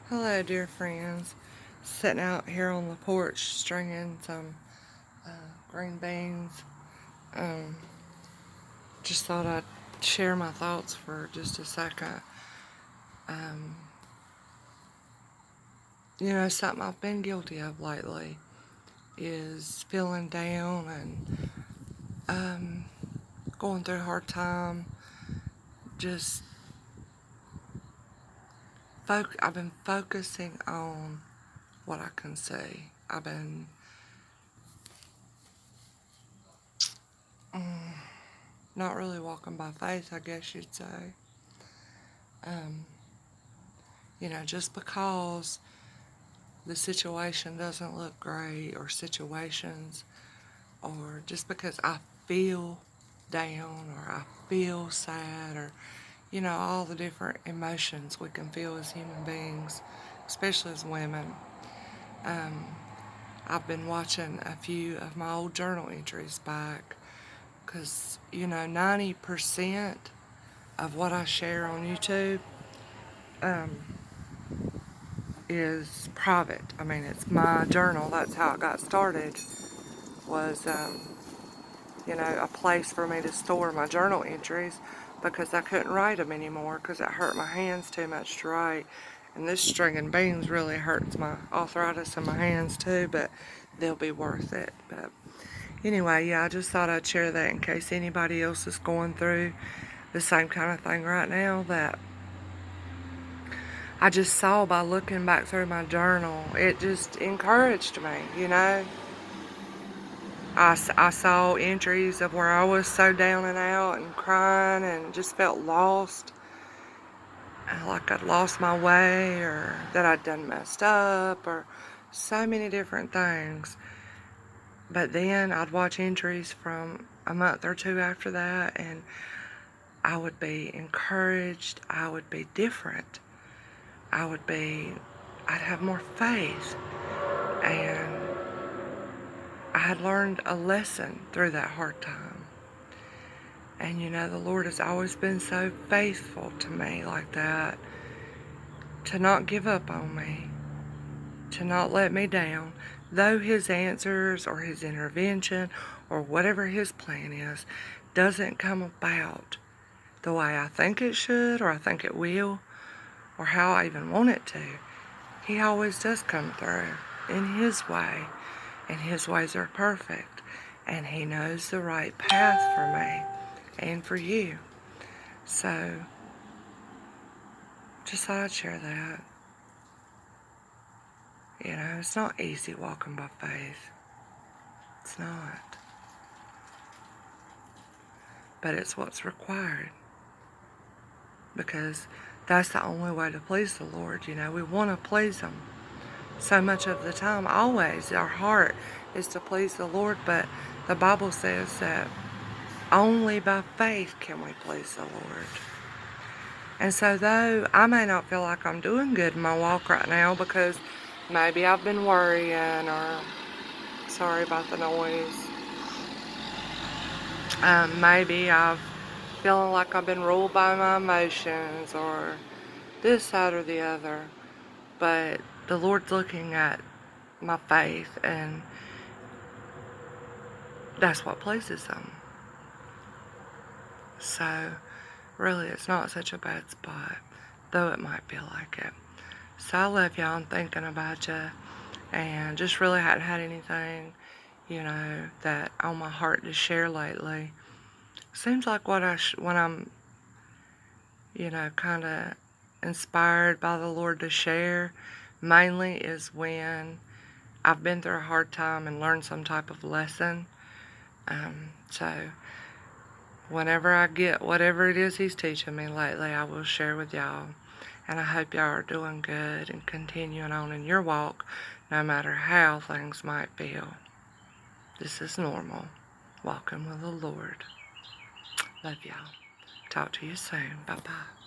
Hello, dear friends. Sitting out here on the porch stringing some green beans. Um, just thought I'd share my thoughts for just a second. Um, something I've been guilty of lately is feeling down and going through a hard time. Just I've been focusing on what I can see. I've been not really walking by faith, I guess you'd say. Um, just because the situation doesn't look great, or situations, or just because I feel down or I feel sad, or all the different emotions we can feel as human beings, especially as women. um, I've been watching a few of my old journal entries back, because 90% of what I share on YouTube um, is private. I mean, it's my journal. That's how it got started, was a place for me to store my journal entries, because I couldn't write them anymore because it hurt my hands too much to write. And this stringing beans really hurts my arthritis in my hands too, but they'll be worth it. But anyway, yeah, I just thought I'd share that in case anybody else is going through the same kind of thing right now that I just saw by looking back through my journal. It just encouraged me. I saw entries of where I was so down and out and crying and just felt lost, like I'd lost my way, or that I'd done messed up, or so many different things. But then I'd watch entries from a month or two after that, and I would be encouraged. I would be different. I'd have more faith, and I had learned a lesson through that hard time. And the Lord has always been so faithful to me like that, to not give up on me, to not let me down, though His answers or His intervention or whatever His plan is doesn't come about the way I think it should, or I think it will, or how I even want it to. He always does come through in His way, and His ways are perfect, and He knows the right path for me and for you. So, just thought I'd share that. It's not easy walking by faith. It's not. But it's what's required. Because that's the only way to please the Lord. We want to please Him so much of the time. Always, our heart is to please the Lord. But the Bible says that only by faith can we please the Lord. And so though I may not feel like I'm doing good in my walk right now, because maybe I've been worrying, or sorry about the noise, maybe I've feeling like I've been ruled by my emotions, or this, that, or the other. But the Lord's looking at my faith, and that's what pleases Him. So really, it's not such a bad spot, though it might feel like it. So I love y'all. I'm thinking about you, and just really hadn't had anything, that on my heart to share lately. Seems like when I'm, kind of inspired by the Lord to share, mainly is when I've been through a hard time and learned some type of lesson. So whenever I get whatever it is He's teaching me lately, I will share with y'all. And I hope y'all are doing good and continuing on in your walk, no matter how things might feel. This is normal. Walking with the Lord. Love y'all. Talk to you soon. Bye-bye.